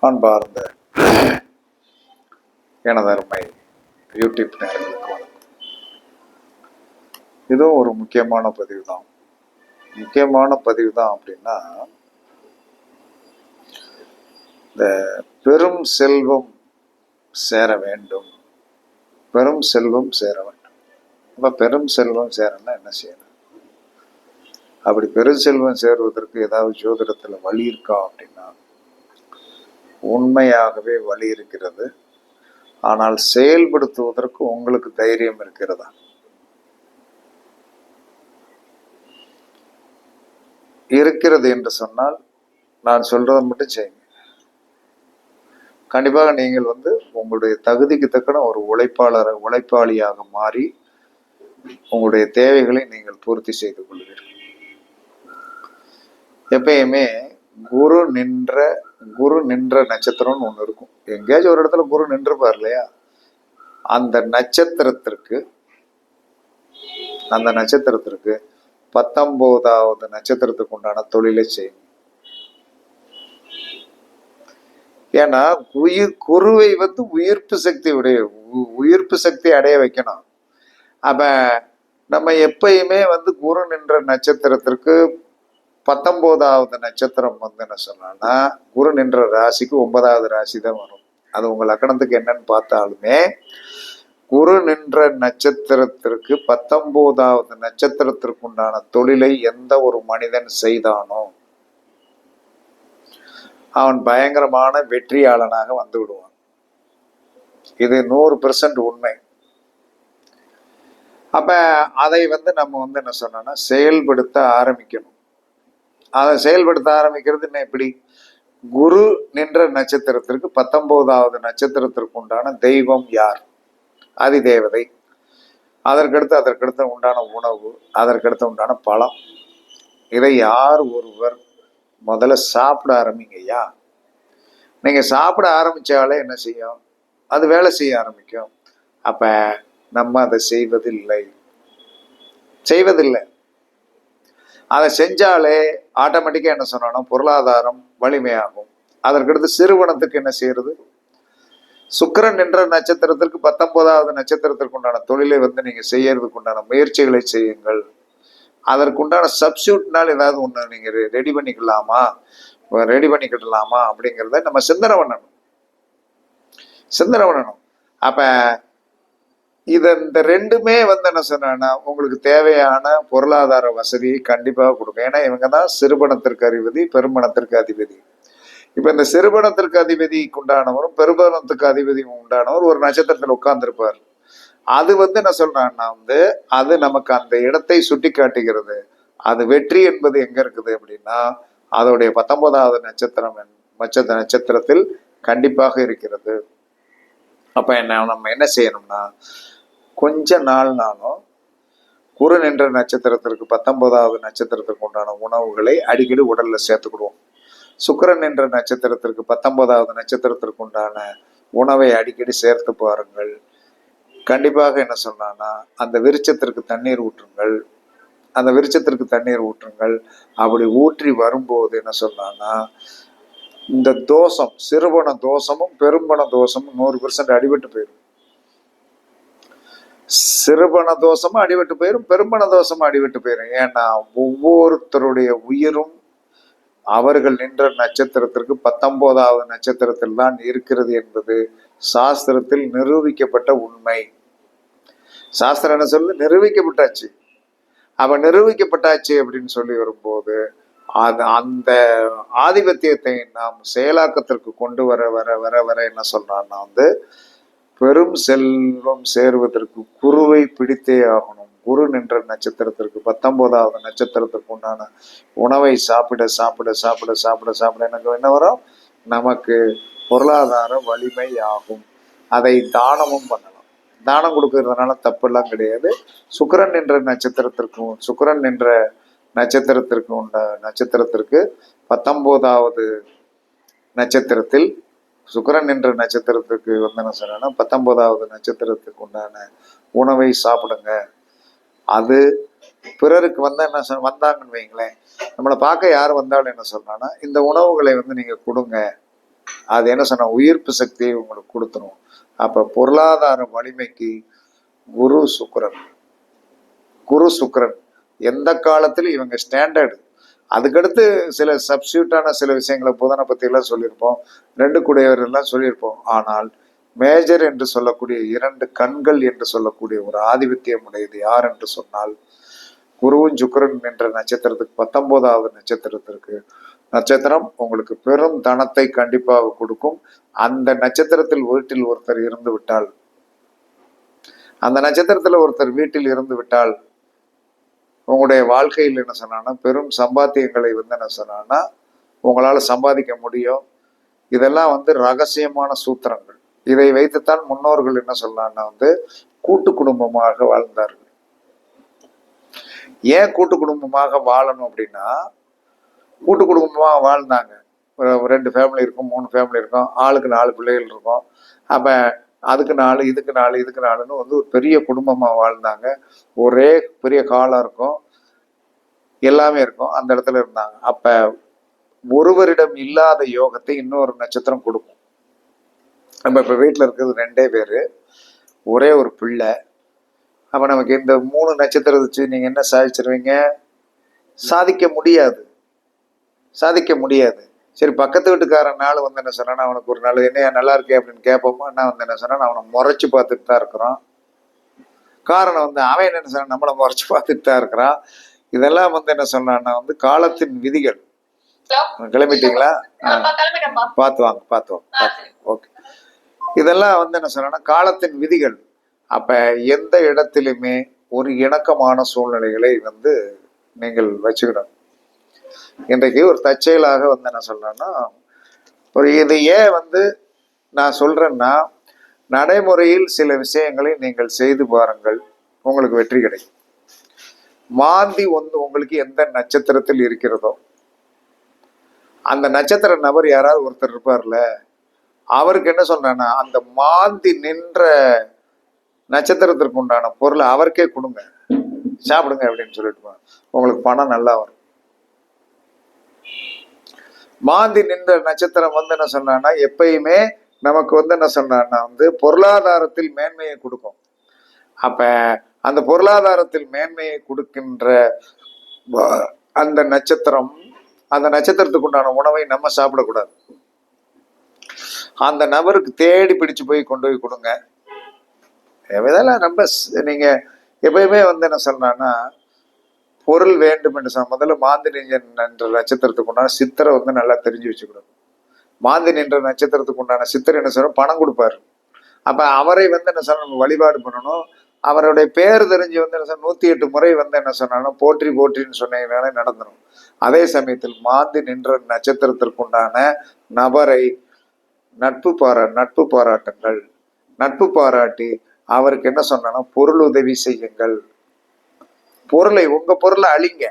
அன்பார்ந்த எனது அருமை யூடியூப் நேயர்களுக்கு வணக்கம். இதுவும் ஒரு முக்கியமான பதிவு தான். அப்படின்னா, இந்த பெரும் செல்வம் சேர வேண்டும். அப்ப பெரும் செல்வம் சேரணும்னா என்ன செய்யணும்? அப்படி பெரும் செல்வம் சேருவதற்கு ஏதாவது ஜோதிடத்துல வழி இருக்கா அப்படின்னா, உண்மையாகவே வழி இருக்கிறது. ஆனால் செயல்படுத்துவதற்கு உங்களுக்கு தைரியம் இருக்கிறதா? இருக்கிறது என்று சொன்னால் நான் சொல்றதை மட்டும் செய்யுங்க. கண்டிப்பாக நீங்கள் உங்களுடைய தகுதிக்கு தக்கன ஒரு உழைப்பாளியாக மாறி உங்களுடைய தேவைகளை நீங்கள் பூர்த்தி செய்து கொள்வீர்கள். எப்பயுமே குரு நின்ற நட்சத்திரம்னு ஒண்ணு இருக்கும். எங்கேயாச்சும் ஒரு இடத்துல குரு நின்றுப்பார் இல்லையா? அந்த நட்சத்திரத்திற்கு 19வது நட்சத்திரத்துக்கு உண்டான தொழிலை செய்யும். ஏன்னா குருவை உயிர்ப்பு சக்தி அடைய வைக்கணும். அப்ப நம்ம எப்பயுமே குரு நின்ற நட்சத்திரத்திற்கு 19வது நட்சத்திரம் என்ன சொன்னா, குரு நின்ற ராசிக்கு 9வது ராசி தான் வரும். அது உங்க லக்கணத்துக்கு என்னன்னு பார்த்தாலுமே குரு நின்ற நட்சத்திரத்திற்கு 19வது நட்சத்திரத்திற்கு உண்டான தொழிலை எந்த ஒரு மனிதன் செய்தானோ அவன் பயங்கரமான வெற்றியாளனாக வந்து விடுவான். இது 100% உண்மை. அப்ப அதை நம்ம என்ன சொன்னோம்னா செயல்படுத்த ஆரம்பிக்கணும். அதை செயல்படுத்த ஆரம்பிக்கிறது என்ன? எப்படி? குரு நின்ற நட்சத்திரத்திற்கு 19வது நட்சத்திரத்திற்கு உண்டான தெய்வம் யார்? அதிதேவதை. அதற்கடுத்து உண்டான உணவு, அதற்கடுத்து உண்டான பழம். இதை யார் ஒருவர் முதல்ல சாப்பிட ஆரம்பிங்கய்யா. நீங்க சாப்பிட ஆரம்பிச்சாலே என்ன செய்யும்? அது வேலை செய்ய ஆரம்பிக்கும். அப்ப நம்ம அதை செய்வதில்லை. அதை செஞ்சாலே ஆட்டோமேட்டிக்கா என்ன சொன்னோம்? பொருளாதாரம் வலிமையாகும். அதற்கடுத்து சிறுவனத்துக்கு என்ன செய்யறது? சுக்கிரன் என்ற நட்சத்திரத்திற்கு 19வது நட்சத்திரத்திற்கு உண்டான தொழிலை நீங்க செய்யறதுக்கு உண்டான முயற்சிகளை செய்யுங்கள். அதற்குண்டான சப்ஸ்டியூட்னால் ஏதாவது ஒண்ணு நீங்க ரெடி பண்ணிக்கலாமா அப்படிங்கிறத நம்ம சிந்தனை பண்ணணும். அப்ப இந்த ரெண்டுமே என்ன சொன்னா உங்களுக்கு தேவையான பொருளாதார வசதியை கண்டிப்பாக கொடுக்கும். ஏன்னா இவங்கதான் சிறுபணத்திற்கு அதிபதி, பெரும்பணத்திற்கு அதிபதி. இப்ப இந்த சிறுபணத்திற்கு அதிபதிக்கு உண்டானவரும் பெரும்பணத்துக்கு அதிபதி உண்டானவர் ஒரு நட்சத்திரத்தில் உட்கார்ந்துருப்பார். அது என்ன சொல்றான்னா அது நமக்கு அந்த இடத்தை சுட்டி காட்டுகிறது. அது வெற்றி என்பது எங்க இருக்குது அப்படின்னா அதோடைய 19வது நட்சத்திரத்தில் கண்டிப்பாக இருக்கிறது. அப்ப நம்ம என்ன செய்யணும்னா கொஞ்ச நாளும் குரு நின்ற நட்சத்திரத்திற்கு 19வது நட்சத்திரத்திற்கு உண்டான உணவுகளை அடிக்கடி உடல்ல சேர்த்துக்கிடுவோம். சுக்கிரன் என்ற நட்சத்திரத்திற்கு 19வது நட்சத்திரத்திற்கு உண்டான உணவை அடிக்கடி சேர்த்து பாருங்கள். கண்டிப்பாக என்ன சொன்னான்னா அந்த விருட்சத்திற்கு தண்ணீர் ஊற்றுங்கள். அப்படி ஊற்றி வரும்போது என்ன சொன்னான்னா இந்த தோஷம், சிறுபண தோஷமும் பெரும்பண தோஷமும் 100% அடிபட்டு போயிடும். சிறுபண தோஷமும் அடிபட்டு போயிடும், பெரும்பண தோஷமும் அடிபட்டு போயிடும். ஏன்னா ஒவ்வொருத்தருடைய உயிரும் அவர்கள் நின்ற நட்சத்திரத்திற்கு 19வது நட்சத்திரத்தில் தான் இருக்கிறது என்பது சாஸ்திரத்தில் நிரூபிக்கப்பட்ட உண்மை. சாஸ்திரம் என்ன சொல்லுது? நிரூபிக்கப்பட்டாச்சு. அப்படின்னு சொல்லி வரும்போது அந்த ஆதிபத்தியத்தை நாம் செயலாக்கத்திற்கு கொண்டு வர என்ன சொல்றான்னா பெரும் செல்வம் சேருவதற்கு குருவை பிடித்தே ஆகணும். குரு நின்ற நட்சத்திரத்திற்கு 19வது நட்சத்திரத்திற்கு உண்டான உணவை சாப்பிட எனக்கு என்ன வரும்? நமக்கு பொருளாதார வலிமை ஆகும். அதை தானமும் பண்ணலாம். தானம் கொடுக்கறதுனால தப்பெல்லாம் கிடையாது. சுக்கிரன் என்ற நட்சத்திரத்திற்கு 19வது நட்சத்திரத்தில் சுக்கிரன் என்ற நட்சத்திரத்துக்கு என்ன சொன்னா 19வது நட்சத்திரத்துக்கு உண்டான உணவை சாப்பிடுங்க. அது பிறருக்கு என்ன வந்தாங்கன்னு வைங்களேன், நம்மளை பார்க்க யார் வந்தாலும் என்ன சொல்றாங்கன்னா இந்த உணவுகளை நீங்க கொடுங்க அது என்ன சொன்ன உயிர்ப்பு சக்தியை உங்களுக்கு கொடுத்துரும். அப்ப பொருளாதார வலிமைக்கு குரு சுக்கிரன் எந்த காலத்திலும் இவங்க ஸ்டாண்டர்டு. அதுக்கடுத்து சில சப்ஸ்டியூட்டான சில விஷயங்களை புதனை பத்தி எல்லாம் சொல்லியிருப்போம், 2 கூடையவர் எல்லாம் சொல்லியிருப்போம். ஆனால் மேஜர் என்று சொல்லக்கூடிய 2 கண்கள் என்று சொல்லக்கூடிய ஒரு ஆதிபத்தியம் உடையது யார் என்று சொன்னால் குருவும் சுக்கிரன் என்ற நட்சத்திரத்துக்கு 19வது நட்சத்திரம் உங்களுக்கு பெரும் தனத்தை கண்டிப்பாக கொடுக்கும். அந்த நட்சத்திரத்தில் வீட்டில் ஒருத்தர் இருந்து விட்டால், அந்த நட்சத்திரத்தில் ஒருத்தர் வீட்டில் இருந்து விட்டால் உங்களுடைய வாழ்க்கையில் என்ன சொன்னா பெரும் சம்பாத்தியங்களை என்ன சொன்னா உங்களால சம்பாதிக்க முடியும். இதெல்லாம் ரகசியமான சூத்திரங்கள். இதை வைத்துத்தான் முன்னோர்கள் என்ன சொல்லலாம்னா கூட்டு குடும்பமாக வாழ்ந்தார்கள். ஏன் கூட்டு குடும்பமாக வாழணும் அப்படின்னா, கூட்டு குடும்பமாக வாழ்ந்தாங்க. ஒரு 2 ஃபேமிலி இருக்கும், 3 ஃபேமிலி இருக்கும், ஆளுக்கு 4 பிள்ளைகள் இருக்கும். அப்ப அதுக்கு 4 இதுக்கு 4 ஒரு பெரிய குடும்பமா வாழ்ந்தாங்க. ஒரே பெரிய காலம் இருக்கும், எல்லாமே இருக்கும், அந்த இடத்துல இருந்தாங்க. அப்ப ஒருவரிடம் இல்லாத யோகத்தை இன்னொரு நட்சத்திரம் கொடுக்கும். நம்ம இப்ப வீட்டுல இருக்கிறது 2 பேரு, ஒரே ஒரு பிள்ளை. அப்ப நமக்கு இந்த 3 நட்சத்திரம் வச்சு நீங்க என்ன சாதிச்சிருவீங்க? சாதிக்க முடியாது. சரி, பக்கத்து வீட்டுக்காரன் நாள் என்ன சொன்னா அவனுக்கு ஒரு நாள் என்ன நல்லா இருக்கே அப்படின்னு கேட்போமா? நான் என்ன சொன்னா அவனை முறைச்சு பார்த்துட்டு தான் இருக்கிறோம். காரணம் அவன் என்ன சொன்னா நம்மளை முறைச்சு பார்த்துட்டு தான் இருக்கிறான். இதெல்லாம் என்ன சொன்னான்னா காலத்தின் விதிகள். கிளம்பிட்டீங்களா? பார்த்து வாங்க. ஓகே. இதெல்லாம் என்ன சொன்னா காலத்தின் விதிகள். அப்ப எந்த இடத்திலுமே ஒரு இணக்கமான சூழ்நிலைகளை நீங்கள் வச்சுக்கிடணும். இன்றைக்கு ஒரு தற்செயலாக என்ன சொல்றேன்னா, ஒரு இது ஏன் நான் சொல்றேன்னா, நடைமுறையில் சில விஷயங்களை நீங்கள் செய்து பாருங்கள், உங்களுக்கு வெற்றி கிடைக்கும். மாந்தி உங்களுக்கு எந்த நட்சத்திரத்தில் இருக்கிறதோ அந்த நட்சத்திர நபர் யாராவது ஒருத்தர் இருப்பார்ல, அவருக்கு என்ன சொல்றேன்னா அந்த மாந்தி நின்ற நட்சத்திரத்திற்கு உண்டான பொருளை அவருக்கே கொடுங்க, சாப்பிடுங்க அப்படின்னு சொல்லிட்டு உங்களுக்கு பணம் நல்லா வரும். மாந்தி நின்ற நட்சத்திரம் என்ன சொன்னா எப்பயுமே நமக்கு என்ன சொன்னா பொருளாதாரத்தில் மேன்மையை கொடுக்கும். அப்ப அந்த பொருளாதாரத்தில் மேன்மையை கொடுக்கின்ற அந்த நட்சத்திரம், அந்த நட்சத்திரத்துக்கு உண்டான உணவை நம்ம சாப்பிடக்கூடாது. அந்த நபருக்கு தேடி பிடிச்சு போய் கொண்டு போய் கொடுங்க. இதெல்லாம் நம்ம நீங்க எப்பயுமே என்ன சொல்றான்னா பொருள் வேண்டும் என்று சொன்ன முதல்ல மாந்தி என்ற நட்சத்திரத்துக்கு உண்டான சித்தரை நல்லா தெரிஞ்சு வச்சுக்கணும். மாந்தி நின்ற நட்சத்திரத்துக்கு உண்டான சித்தர் என்ன சொல்ற பணம் கொடுப்பாரு. அப்ப அவரை என்ன சொல்ல நம்ம வழிபாடு பண்ணணும். அவருடைய பேர் தெரிஞ்சு என்ன சொன்ன 108 முறை என்ன சொன்னாலும் போற்றி போற்றின்னு சொன்னீங்கனாலே நடந்துடும். அதே சமயத்தில் மாந்தி நின்ற நட்சத்திரத்திற்கு உண்டான நபரை நட்பு பாராட்டுங்கள். நட்பு பாராட்டி அவருக்கு என்ன சொன்னா பொருள் உதவி செய்யுங்கள். உங்க பொருளை அழிங்க.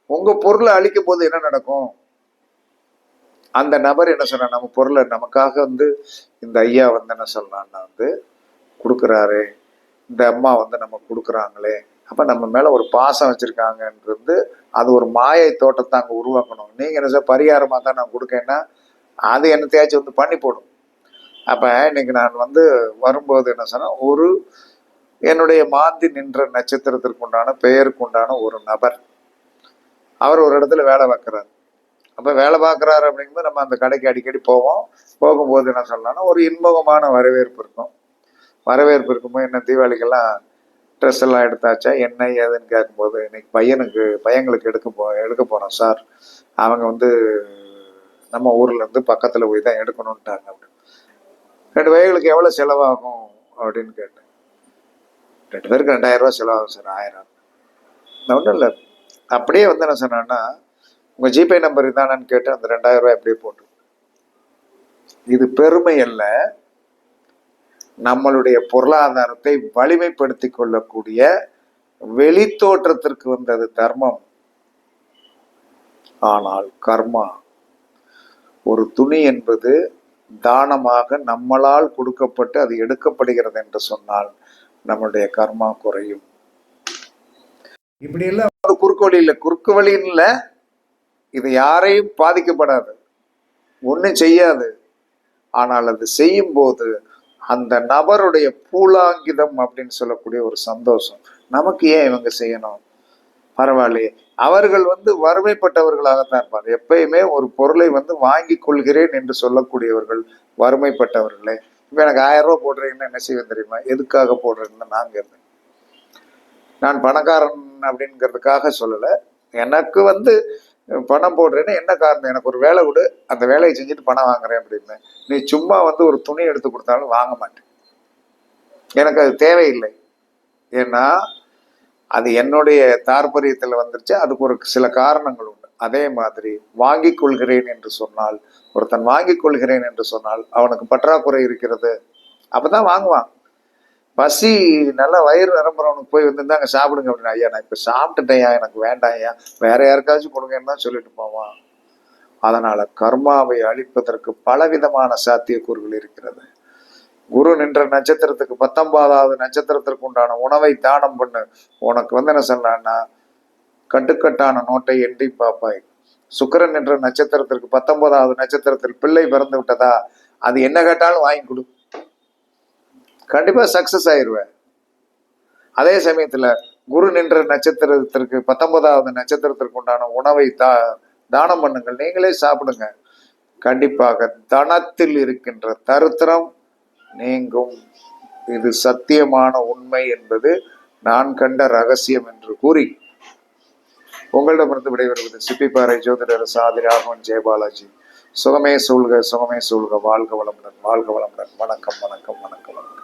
உங்க பொருளை அழிக்கும் போது என்ன நடக்கும்? அந்த நபர் என்ன சொன்னா நம்ம பொருளை நமக்காக இந்த ஐயா என்ன சொல்றான்னா கொடுக்குறாரு, இந்த அம்மா நம்ம கொடுக்குறாங்களே, அப்ப நம்ம மேல ஒரு பாசம் வச்சிருக்காங்கன்றது அது ஒரு மாயை தோட்டத்தை அங்க உருவாக்கணும். நீங்க என்ன சார் பரிகாரமா தான் நான் கொடுக்கேன்னா அது என்னத்தையாச்சும் பண்ணி போடும். அப்ப இன்னைக்கு நான் வரும்போது என்ன சொன்னா என்னுடைய மாந்தி நின்ற நட்சத்திரத்திற்கு உண்டான பெயருக்கு உண்டான ஒரு நபர், அவர் ஒரு இடத்துல வேலை பார்க்கிறார். அப்ப வேலை பார்க்கிறாரு அப்படிங்கும்போது நம்ம அந்த கடைக்கு அடிக்கடி போகும்போது என்ன சொல்லலாம்னா ஒரு இன்முகமான வரவேற்பு இருக்கும். வரவேற்பு இருக்கும்போது என்ன தீபாவளிக்கெல்லாம் ட்ரெஸ் எல்லாம் எடுத்தாச்சா என்ன ஏதுன்னு கேட்கும்போது இன்னைக்கு பையங்களுக்கு எடுக்க போறோம் சார், அவங்க நம்ம ஊர்ல இருந்து பக்கத்துல போய் தான் எடுக்கணும்ட்டாங்க. அப்படின்னு 2 பையங்களுக்கு எவ்வளவு செலவாகும் அப்படின்னு கேட்டேன். 2 பேருக்கு 2000 ரூபாய் செலவாகும் சார். 1000 ஒன்றும் இல்லை. அப்படியே என்ன சொன்னா உங்க ஜிபே நம்பர் இதானு கேட்டு அந்த 2000 ரூபாய் அப்படியே போட்டு. இது பெருமை அல்ல, நம்மளுடைய பொருளாதாரத்தை வலிமைப்படுத்தி கொள்ளக்கூடிய வெளி தோற்றத்திற்கு வந்தது தர்மம். ஆனால் கர்மா, ஒரு துணி என்பது தானமாக நம்மளால் கொடுக்கப்பட்டு அது எடுக்கப்படுகிறது என்று சொன்னால் நம்மளுடைய கர்மா குறையும். இப்படி எல்லாம் குறுக்கு வழி இல்லை, இது யாரையும் பாதிக்கப்படாது, ஒன்றும் செய்யாது. ஆனால் அது செய்யும் போது அந்த நபருடைய பூலாங்கிதம் அப்படின்னு சொல்லக்கூடிய ஒரு சந்தோஷம், நமக்கு ஏன் இவங்க செய்யணும், பரவாயில்லையே. அவர்கள் வறுமைப்பட்டவர்களாகத்தான் இருப்பார். எப்பயுமே ஒரு பொருளை வாங்கி கொள்கிறேன் என்று சொல்லக்கூடியவர்கள் வறுமைப்பட்டவர்களே. இப்ப எனக்கு 1000 ரூபாய் போடுறீங்கன்னா என்ன செய்வேன் தெரியுமா? எதுக்காக போடுறேன்னு நான் கேட்பேன். நான் பணக்காரன் அப்படிங்கிறதுக்காக சொல்லல. எனக்கு பணம் போடுறேன்னு என்ன காரணம்? எனக்கு ஒரு வேலை கொடு, அந்த வேலையை செஞ்சுட்டு பணம் வாங்குறேன் அப்படின்னு. நீ சும்மா ஒரு துணி எடுத்து கொடுத்தாலும் வாங்க மாட்டேன். எனக்கு அது தேவையில்லை. ஏன்னா அது என்னுடைய தாற்பயத்தில் வந்துருச்சு. அதுக்கு ஒரு சில காரணங்கள் உண்டு. அதே மாதிரி வாங்கி கொள்கிறேன் என்று சொன்னால், ஒருத்தன் வாங்கி கொள்கிறேன் என்று சொன்னால் அவனுக்கு பற்றாக்குறை இருக்கிறது, அப்பதான் வாங்குவான். பசி நல்லா வயிறு நிரம்புறவனுக்கு போய் அங்கே சாப்பிடுங்க அப்படின்னா, ஐயா நான் இப்போ சாப்பிட்டுட்டேயா, எனக்கு வேண்டாம் ஐயா, வேற யாருக்காச்சும் கொடுங்கன்னு தான் சொல்லிட்டு போவான். அதனால கர்மாவை அழிப்பதற்கு பலவிதமான சாத்தியக்கூறுகள் இருக்கிறது. குரு நின்ற நட்சத்திரத்துக்கு 19வது நட்சத்திரத்திற்கு உண்டான உணவை தானம் பண்ணு. உனக்கு என்ன சொன்னான்னா, கட்டுக்கட்டான நோட்டை எண்ணி பார்ப்பாய். சுக்கிரன் என்ற நட்சத்திரத்திற்கு 19வது நட்சத்திரத்தில் பிள்ளை பிறந்து விட்டதா, அது என்ன கேட்டாலும் வாங்கி கொடு, கண்டிப்பா சக்சஸ் ஆயிடுவேன். அதே சமயத்துல குரு நின்ற நட்சத்திரத்திற்கு 19வது நட்சத்திரத்திற்கு உண்டான உணவை தானம் பண்ணுங்கள், நீங்களே சாப்பிடுங்க, கண்டிப்பாக தனத்தில் இருக்கின்ற தரித்திரம் நீங்கும். இது சத்தியமான உண்மை என்பது நான் கண்ட ரகசியம் என்று கூறி உங்களிடமிருந்து விடைபெறுவது சிப்பிப்பாறை ஜோதிடர் சாதி ராகவன் ஜெயபாலாஜி. சுகமே சூழ்க, சுகமே சூழ்க. வாழ்க வளமுடன், வாழ்க வளமுடன். வணக்கம், வணக்கம், வணக்கம், வணக்கம்.